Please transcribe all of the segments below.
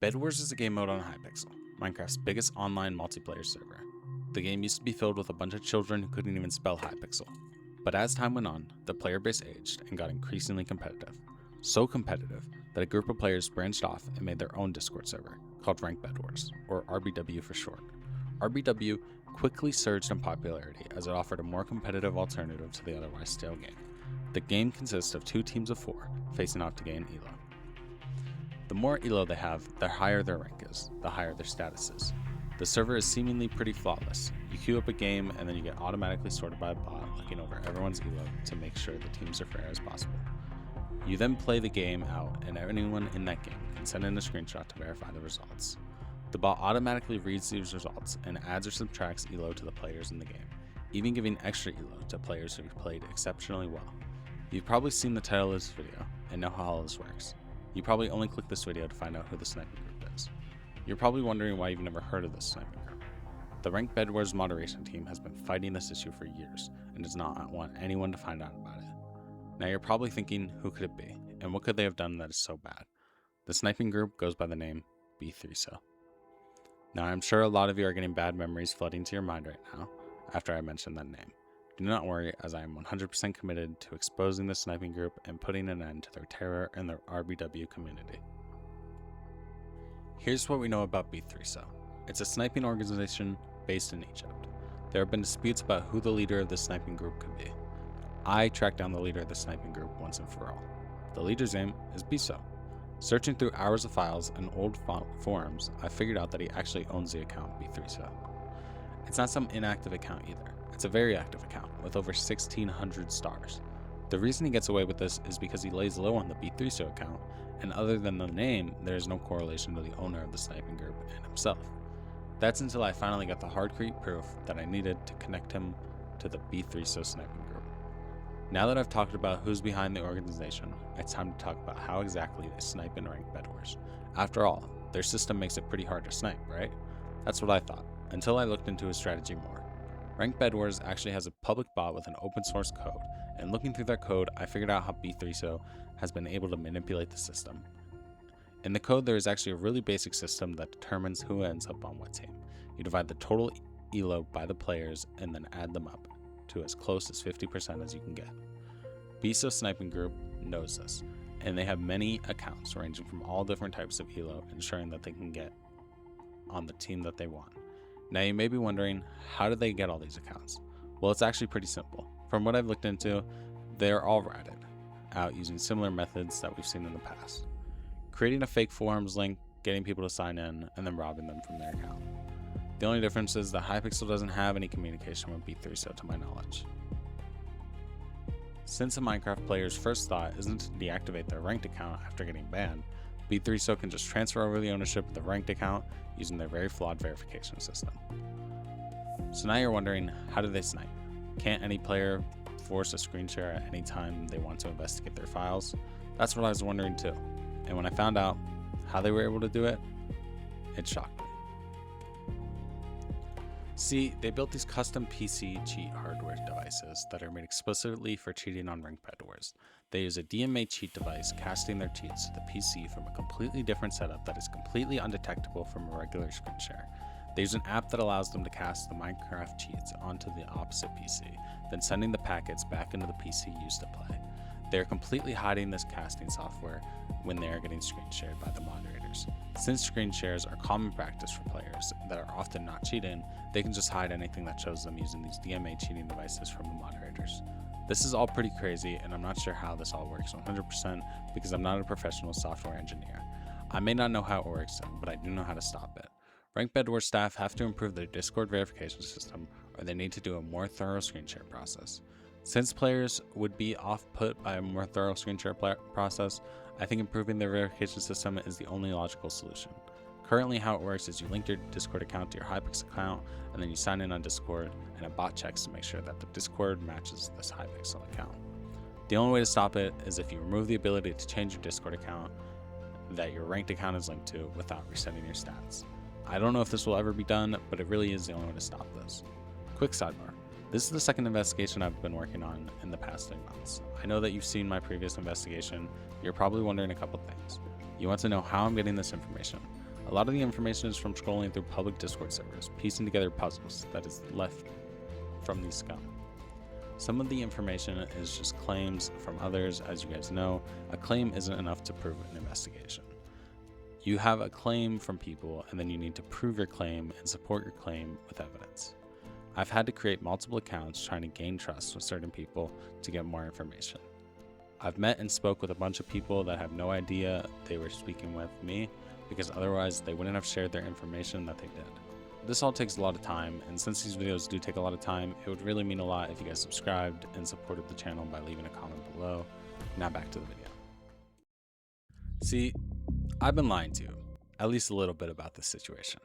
Bedwars is a game mode on Hypixel, Minecraft's biggest online multiplayer server. The game used to be filled with a bunch of children who couldn't even spell Hypixel. But as time went on, the player base aged and got increasingly competitive. So competitive that a group of players branched off and made their own Discord server, called Ranked Bedwars, or RBW for short. RBW quickly surged in popularity as it offered a more competitive alternative to the otherwise stale game. The game consists of 2 teams of 4 facing off to gain elo. The more elo they have, the higher their rank is, the higher their status is. The server is seemingly pretty flawless. You queue up a game and then you get automatically sorted by a bot looking over everyone's elo to make sure the teams are fair as possible. You then play the game out and anyone in that game can send in a screenshot to verify the results. The bot automatically reads these results and adds or subtracts elo to the players in the game, even giving extra elo to players who have played exceptionally well. You've probably seen the title of this video and know how all this works. You probably only click this video to find out who the sniping group is. You're probably wondering why you've never heard of this sniping group. The Ranked Bedwars moderation team has been fighting this issue for years and does not want anyone to find out about it. Now you're probably thinking, who could it be, and what could they have done that is so bad? The sniping group goes by the name B3SO. Now I'm sure a lot of you are getting bad memories flooding to your mind right now after I mentioned that name. Do not worry, as I am 100% committed to exposing the sniping group and putting an end to their terror in the RBW community. Here's what we know about B3SO. It's a sniping organization based in Egypt. There have been disputes about who the leader of the sniping group could be. I tracked down the leader of the sniping group once and for all. The leader's name is BSO. Searching through hours of files and old forums, I figured out that he actually owns the account B3SO. It's not some inactive account either. It's a very active account with over 1,600 stars. The reason he gets away with this is because he lays low on the B3SO account, and other than the name, there is no correlation to the owner of the sniping group and himself. That's until I finally got the hardcore proof that I needed to connect him to the B3SO sniping group. Now that I've talked about who's behind the organization, it's time to talk about how exactly they snipe in Ranked Bedwars. After all, their system makes it pretty hard to snipe, right? That's what I thought, until I looked into his strategy more. Ranked Bedwars actually has a public bot with an open source code, and looking through that code, I figured out how B3SO has been able to manipulate the system. In the code, there is actually a really basic system that determines who ends up on what team. You divide the total elo by the players and then add them up to as close as 50% as you can get. BSO Sniping Group knows this, and they have many accounts ranging from all different types of elo, ensuring that they can get on the team that they want. Now you may be wondering, how do they get all these accounts? Well, it's actually pretty simple. From what I've looked into, they're all ratted out using similar methods that we've seen in the past. Creating a fake forums link, getting people to sign in, and then robbing them from their account. The only difference is that Hypixel doesn't have any communication with B3SO to my knowledge. Since a Minecraft player's first thought isn't to deactivate their ranked account after getting banned, B3SO can just transfer over the ownership of the ranked account using their very flawed verification system. So now you're wondering, how do they snipe? Can't any player force a screen share at any time they want to investigate their files? That's what I was wondering too. And when I found out how they were able to do it, it shocked me. See, they built these custom PC cheat hardware devices that are made explicitly for cheating on Ranked Bedwars. They use a DMA cheat device casting their cheats to the PC from a completely different setup that is completely undetectable from a regular screen share. They use an app that allows them to cast the Minecraft cheats onto the opposite PC, then sending the packets back into the PC used to play. They are completely hiding this casting software when they are getting screen shared by the moderators. Since screen shares are common practice for players that are often not cheating, they can just hide anything that shows them using these DMA cheating devices from the moderators. This is all pretty crazy, and I'm not sure how this all works 100% because I'm not a professional software engineer. I may not know how it works, but I do know how to stop it. Ranked Bedwars staff have to improve their Discord verification system, or they need to do a more thorough screen share process. Since players would be off-put by a more thorough screen share process, I think improving their verification system is the only logical solution. Currently, how it works is you link your Discord account to your Hypixel account, and then you sign in on Discord, and a bot checks to make sure that the Discord matches this Hypixel account. The only way to stop it is if you remove the ability to change your Discord account that your ranked account is linked to without resetting your stats. I don't know if this will ever be done, but it really is the only way to stop this. Quick sidebar. This is the second investigation I've been working on in the past 3 months. I know that you've seen my previous investigation. You're probably wondering a couple things. You want to know how I'm getting this information. A lot of the information is from scrolling through public Discord servers, piecing together puzzles that is left from these scum. Some of the information is just claims from others. As you guys know, a claim isn't enough to prove an investigation. You have a claim from people, and then you need to prove your claim and support your claim with evidence. I've had to create multiple accounts trying to gain trust with certain people to get more information. I've met and spoke with a bunch of people that have no idea they were speaking with me, because otherwise they wouldn't have shared their information that they did. This all takes a lot of time, and since these videos do take a lot of time, it would really mean a lot if you guys subscribed and supported the channel by leaving a comment below. Now back to the video. See, I've been lying to you, at least a little bit about this situation.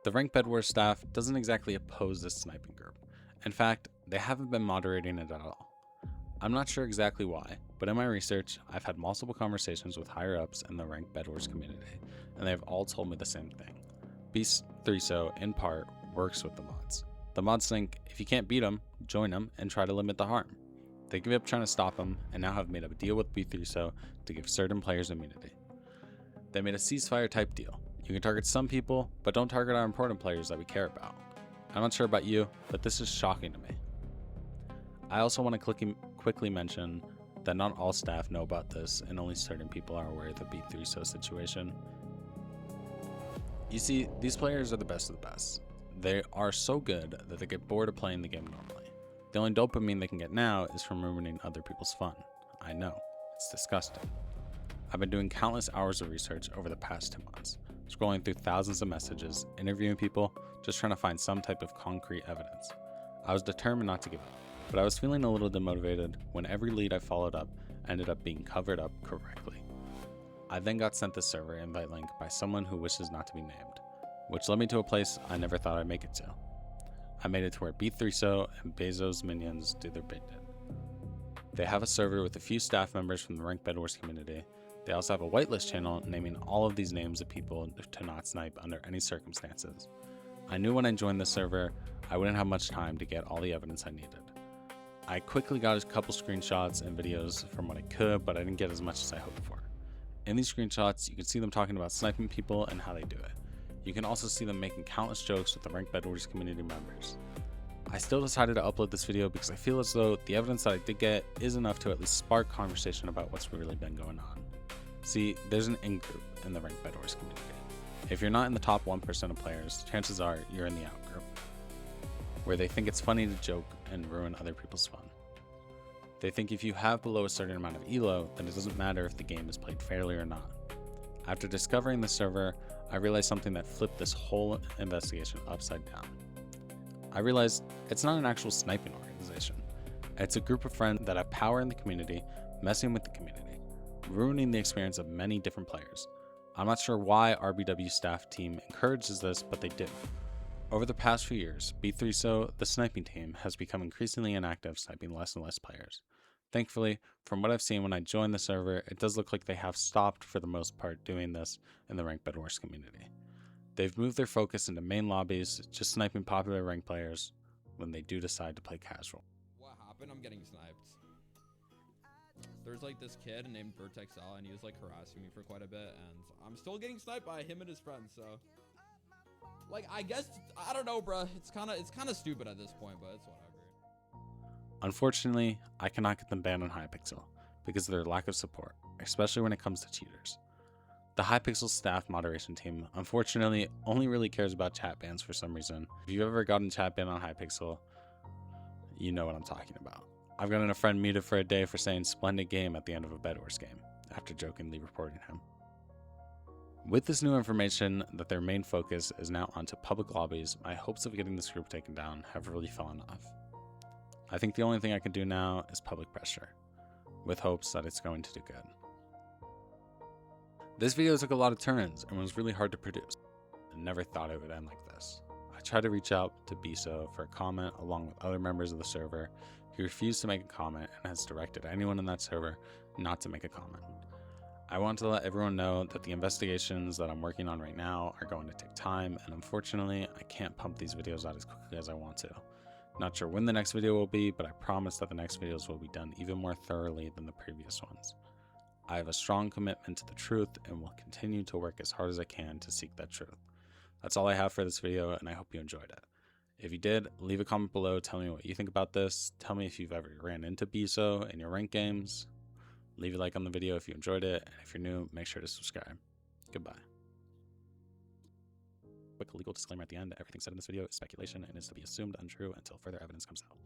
The ranked Bedwars staff doesn't exactly oppose this sniping group. In fact, they haven't been moderating it at all. I'm not sure exactly why, but in my research, I've had multiple conversations with higher ups in the ranked Bedwars community, and they have all told me the same thing. B3so, in part, works with the mods. The mods think, if you can't beat them, join them and try to limit the harm. They give up trying to stop them, and now have made a deal with B3so to give certain players immunity. They made a ceasefire type deal. You can target some people, but don't target our important players that we care about. I'm not sure about you, but this is shocking to me. I also want to quickly mention that not all staff know about this, and only certain people are aware of the B3so situation. You see, these players are the best of the best. They are so good that they get bored of playing the game normally. The only dopamine they can get now is from ruining other people's fun. I know, it's disgusting. I've been doing countless hours of research over the past 2 months, scrolling through thousands of messages, interviewing people, just trying to find some type of concrete evidence. I was determined not to give up, but I was feeling a little demotivated when every lead I followed up ended up being covered up correctly. I then got sent the server invite link by someone who wishes not to be named, which led me to a place I never thought I'd make it to. I made it to where B3so and Bezos minions do their big bit. They have a server with a few staff members from the ranked Bedwars community. They also have a whitelist channel naming all of these names of people to not snipe under any circumstances. I knew when I joined the server, I wouldn't have much time to get all the evidence I needed. I quickly got a couple screenshots and videos from what I could, but I didn't get as much as I hoped for. In these screenshots, you can see them talking about sniping people and how they do it. You can also see them making countless jokes with the ranked Bedwars community members. I still decided to upload this video because I feel as though the evidence that I did get is enough to at least spark conversation about what's really been going on. See, there's an in-group in the ranked Bedwars community. If you're not in the top 1% of players, chances are you're in the out-group, where they think it's funny to joke and ruin other people's fun. They think if you have below a certain amount of elo, then it doesn't matter if the game is played fairly or not. After discovering the server, I realized something that flipped this whole investigation upside down. I realized it's not an actual sniping organization. It's a group of friends that have power in the community, messing with the community, ruining the experience of many different players. I'm not sure why RBW staff team encourages this, but they do. Over the past few years, B3so, the sniping team, has become increasingly inactive, sniping less and less players. Thankfully, from what I've seen when I joined the server, it does look like they have stopped for the most part doing this in the ranked Bedwars community. They've moved their focus into main lobbies, just sniping popular ranked players when they do decide to play casual. What happened? I'm getting sniped. There's like this kid named Vertexel, and he was like harassing me for quite a bit, and I'm still getting sniped by him and his friends, so like I guess I don't know, bruh. It's kind of stupid at this point, but it's whatever. Unfortunately, I cannot get them banned on Hypixel because of their lack of support, especially when it comes to cheaters. The Hypixel staff moderation team, unfortunately, only really cares about chat bans for some reason. If you've ever gotten chat banned on Hypixel, you know what I'm talking about. I've gotten a friend muted for a day for saying "splendid game" at the end of a Bedwars game, after jokingly reporting him. With this new information that their main focus is now onto public lobbies, my hopes of getting this group taken down have really fallen off. I think the only thing I can do now is public pressure, with hopes that it's going to do good. This video took a lot of turns and was really hard to produce. I never thought it would end like this. I tried to reach out to BSO for a comment along with other members of the server. He refused to make a comment and has directed anyone in that server not to make a comment. I want to let everyone know that the investigations that I'm working on right now are going to take time, and unfortunately, I can't pump these videos out as quickly as I want to. Not sure when the next video will be, but I promise that the next videos will be done even more thoroughly than the previous ones. I have a strong commitment to the truth and will continue to work as hard as I can to seek that truth. That's all I have for this video, and I hope you enjoyed it. If you did, leave a comment below, tell me what you think about this, tell me if you've ever ran into BSO in your ranked games, leave a like on the video if you enjoyed it, and if you're new, make sure to subscribe. Goodbye. Quick legal disclaimer at the end, everything said in this video is speculation and is to be assumed untrue until further evidence comes out.